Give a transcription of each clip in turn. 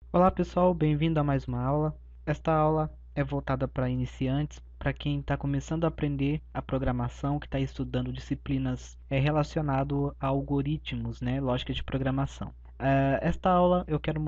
Olá pessoal, bem-vindo a mais uma aula. Esta aula é voltada para iniciantes, para quem está começando a aprender a programação, que está estudando disciplinas relacionado a algoritmos, né, lógica de programação. Esta aula eu quero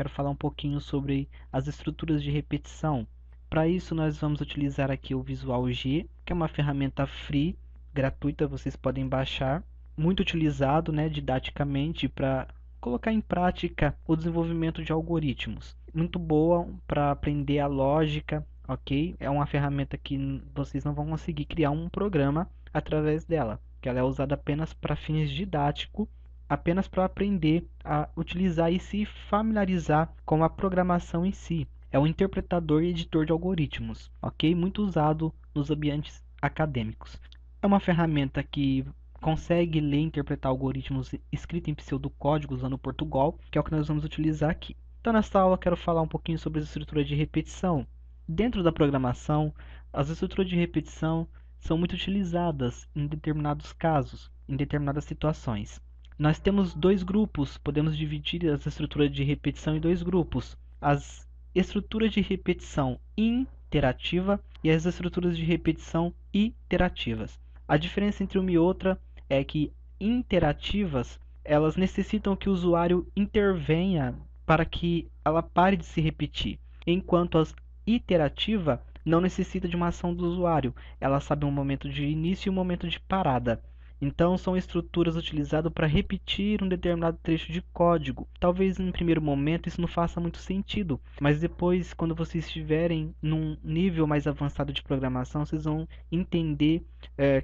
falar um pouquinho sobre as estruturas de repetição. Para isso nós vamos utilizar aqui o Visual G, que é uma ferramenta free, gratuita, vocês podem baixar, muito utilizado, né, didaticamente para colocar em prática o desenvolvimento de algoritmos. Muito boa para aprender a lógica, ok? É uma ferramenta que vocês não vão conseguir criar um programa através dela, que ela é usada apenas para fins didáticos, apenas para aprender a utilizar e se familiarizar com a programação em si. É um interpretador e editor de algoritmos, ok? Muito usado nos ambientes acadêmicos. É uma ferramenta que consegue ler e interpretar algoritmos escritos em pseudocódigo usando o Portugal, que é o que nós vamos utilizar aqui. Então, nesta aula, eu quero falar um pouquinho sobre as estruturas de repetição. Dentro da programação, as estruturas de repetição são muito utilizadas em determinados casos, em determinadas situações. Nós temos dois grupos, podemos dividir as estruturas de repetição em dois grupos. As estruturas de repetição interativa e as estruturas de repetição iterativas. A diferença entre uma e outra é que interativas, elas necessitam que o usuário intervenha para que ela pare de se repetir, enquanto as iterativa não necessita de uma ação do usuário, ela sabe um momento de início e um momento de parada. Então, são estruturas utilizadas para repetir um determinado trecho de código. Talvez em primeiro momento isso não faça muito sentido, mas depois, quando vocês estiverem num nível mais avançado de programação, vocês vão entender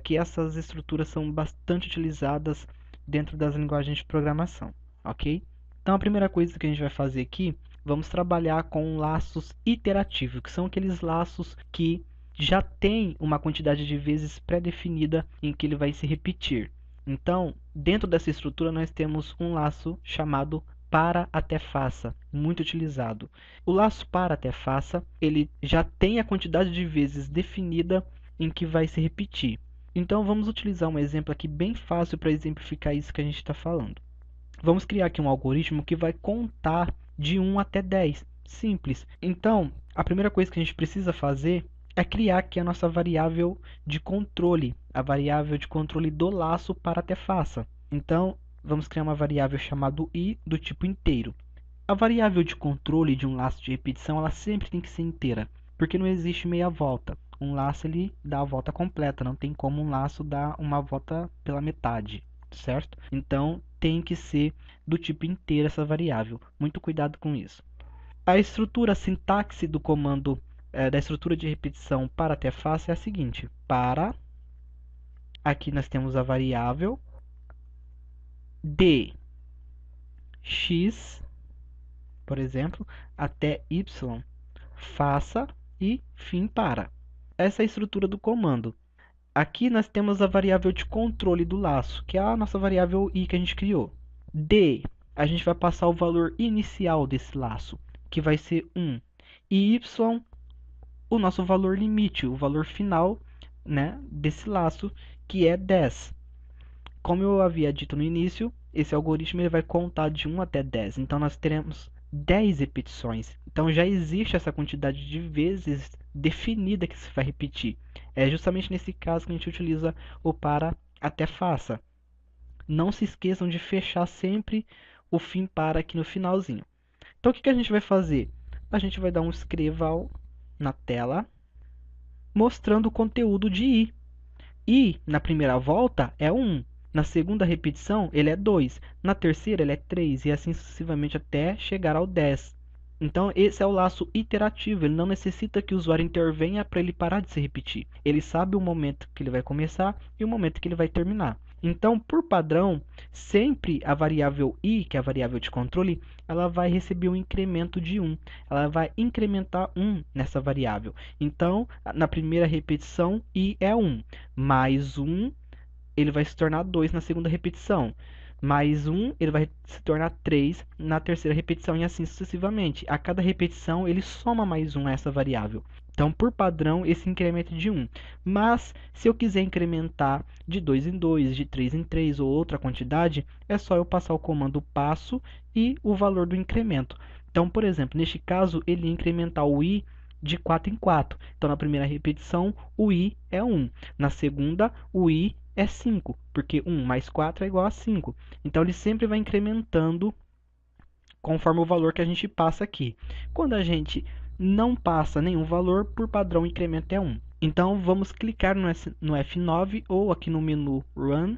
que essas estruturas são bastante utilizadas dentro das linguagens de programação, ok? Então, a primeira coisa que a gente vai fazer aqui, vamos trabalhar com laços iterativos, que são aqueles laços que já tem uma quantidade de vezes pré-definida em que ele vai se repetir. Então, dentro dessa estrutura, nós temos um laço chamado para até faça, muito utilizado. O laço para até faça, ele já tem a quantidade de vezes definida em que vai se repetir. Então, vamos utilizar um exemplo aqui bem fácil para exemplificar isso que a gente está falando. Vamos criar aqui um algoritmo que vai contar de 1 até 10. Simples. Então, a primeira coisa que a gente precisa fazer é criar aqui a nossa variável de controle, a variável de controle do laço para até faça. Então, vamos criar uma variável chamada i do tipo inteiro. A variável de controle de um laço de repetição, ela sempre tem que ser inteira, porque não existe meia volta. Um laço ele dá a volta completa, não tem como um laço dar uma volta pela metade, certo? Então, tem que ser do tipo inteiro essa variável. Muito cuidado com isso. A estrutura, a sintaxe do comando da estrutura de repetição para até fácil é a seguinte: para, aqui nós temos a variável de x, por exemplo, até y, faça e fim para. Essa é a estrutura do comando. Aqui nós temos a variável de controle do laço, que é a nossa variável i que a gente criou. D, a gente vai passar o valor inicial desse laço, que vai ser 1. E y, o nosso valor limite, o valor final, né, desse laço, que é 10. Como eu havia dito no início, esse algoritmo ele vai contar de 1 até 10. Então, nós teremos 10 repetições. Então, já existe essa quantidade de vezes definida que se vai repetir. É justamente nesse caso que a gente utiliza o para até faça. Não se esqueçam de fechar sempre o fim para aqui no finalzinho. Então, o que a gente vai fazer? A gente vai dar um escreval na tela, mostrando o conteúdo de i. I, na primeira volta, é 1. Na segunda repetição, ele é 2. Na terceira, ele é 3. E assim sucessivamente até chegar ao 10. Então, esse é o laço iterativo. Ele não necessita que o usuário intervenha para ele parar de se repetir. Ele sabe o momento que ele vai começar e o momento que ele vai terminar. Então, por padrão, sempre a variável i, que é a variável de controle, ela vai receber um incremento de 1. Ela vai incrementar 1 nessa variável. Então, na primeira repetição, i é 1. Mais 1, ele vai se tornar 2 na segunda repetição. Mais 1, ele vai se tornar 3 na terceira repetição e assim sucessivamente. A cada repetição, ele soma mais 1 a essa variável. Então, por padrão, esse incremento é de 1. Mas, se eu quiser incrementar de 2 em 2, de 3 em 3 ou outra quantidade, é só eu passar o comando passo e o valor do incremento. Então, por exemplo, neste caso, ele ia incrementar o i de 4 em 4. Então, na primeira repetição, o i é 1. Na segunda, o i é 5, porque 1 mais 4 é igual a 5. Então, ele sempre vai incrementando conforme o valor que a gente passa aqui. Quando a gente não passa nenhum valor, por padrão o incremento é 1. Então, vamos clicar no F9 ou aqui no menu Run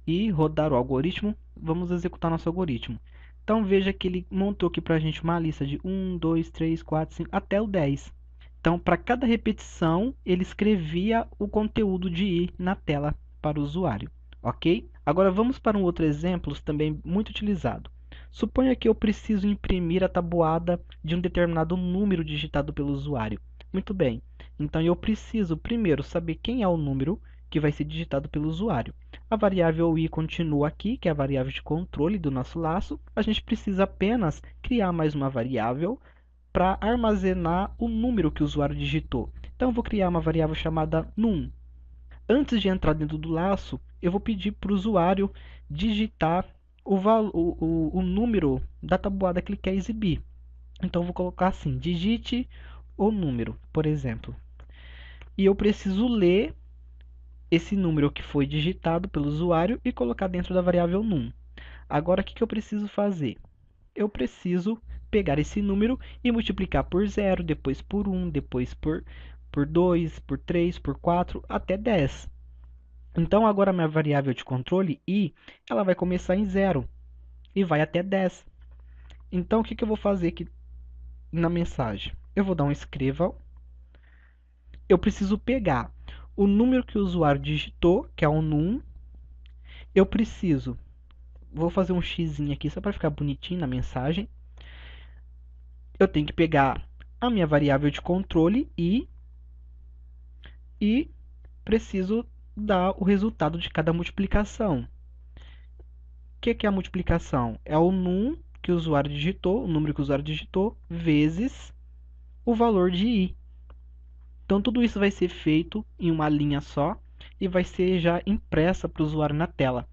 e rodar o algoritmo. Vamos executar nosso algoritmo. Então, veja que ele montou aqui para a gente uma lista de 1, 2, 3, 4, 5, até o 10. Então, para cada repetição, ele escrevia o conteúdo de i na tela para o usuário. Ok? Agora, vamos para um outro exemplo também muito utilizado. Suponha que eu preciso imprimir a tabuada de um determinado número digitado pelo usuário. Muito bem. Então, eu preciso primeiro saber quem é o número que vai ser digitado pelo usuário. A variável i continua aqui, que é a variável de controle do nosso laço. A gente precisa apenas criar mais uma variável para armazenar o número que o usuário digitou. Então, eu vou criar uma variável chamada num. Antes de entrar dentro do laço, eu vou pedir para o usuário digitar o número da tabuada que ele quer exibir. Então, eu vou colocar assim, digite o número, por exemplo. E eu preciso ler esse número que foi digitado pelo usuário e colocar dentro da variável num. Agora, o que eu preciso fazer? Eu preciso pegar esse número e multiplicar por 0, depois por 1, depois por 2, por 3, por 4, até 10. Então, agora a minha variável de controle, i, ela vai começar em 0 e vai até 10. Então, o que eu vou fazer aqui na mensagem? Eu vou dar um escreva. Eu preciso pegar o número que o usuário digitou, que é o num. Eu preciso, vou fazer um xizinho aqui só para ficar bonitinho na mensagem. Eu tenho que pegar a minha variável de controle i e preciso dar o resultado de cada multiplicação. O que é a multiplicação? É o num que o usuário digitou, o número que o usuário digitou, vezes o valor de i. Então, tudo isso vai ser feito em uma linha só e vai ser já impressa para o usuário na tela.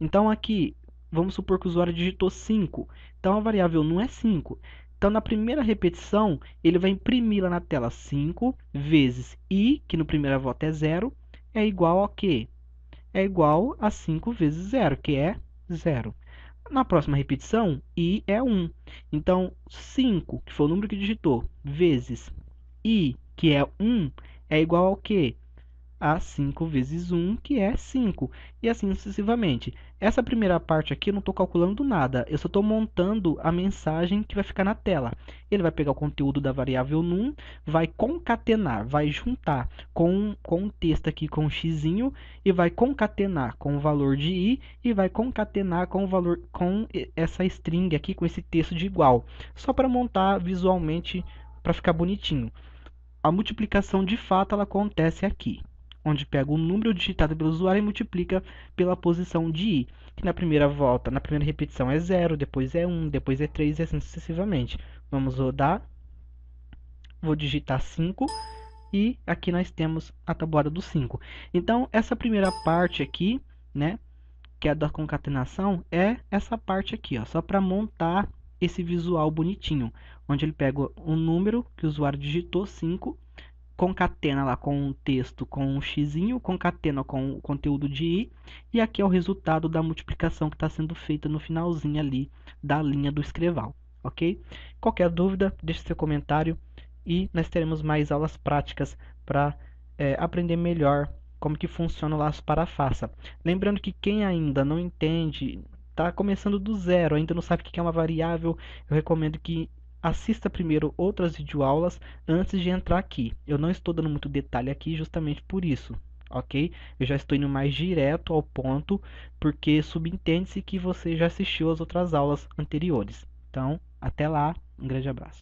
Então, aqui, vamos supor que o usuário digitou 5. Então, a variável num é 5. Então, na primeira repetição, ele vai imprimir lá na tela 5 vezes i, que no primeira volta é 0, é igual a quê? É igual a 5 vezes 0, que é 0. Na próxima repetição, i é 1. Então, 5, que foi o número que digitou, vezes i, que é 1, é igual ao quê? A 5 vezes 1, que é 5. E assim sucessivamente. Essa primeira parte aqui eu não estou calculando nada. Eu só estou montando a mensagem que vai ficar na tela. Ele vai pegar o conteúdo da variável num, vai concatenar, vai juntar com um texto aqui com um xizinho e vai concatenar com o valor de i e vai concatenar com o valor com essa string aqui, com esse texto de igual. Só para montar visualmente para ficar bonitinho. A multiplicação de fato ela acontece aqui, onde pega o número digitado pelo usuário e multiplica pela posição de i, que na primeira volta, na primeira repetição é 0, depois é 1, depois é 3 e assim sucessivamente. Vamos rodar, vou digitar 5 e aqui nós temos a tabuada do 5. Então, essa primeira parte aqui, né, que é a da concatenação, é essa parte aqui, ó, só para montar esse visual bonitinho, onde ele pega o número que o usuário digitou, 5, concatena lá com o texto com um xizinho, concatena com o conteúdo de i, e aqui é o resultado da multiplicação que está sendo feita no finalzinho ali da linha do escreval, ok? Qualquer dúvida, deixe seu comentário e nós teremos mais aulas práticas para aprender melhor como que funciona o laço para-faça. Lembrando que quem ainda não entende, está começando do zero, ainda não sabe o que é uma variável, eu recomendo que assista primeiro outras videoaulas antes de entrar aqui. Eu não estou dando muito detalhe aqui justamente por isso, ok? Eu já estou indo mais direto ao ponto, porque subentende-se que você já assistiu as outras aulas anteriores. Então, até lá, um grande abraço.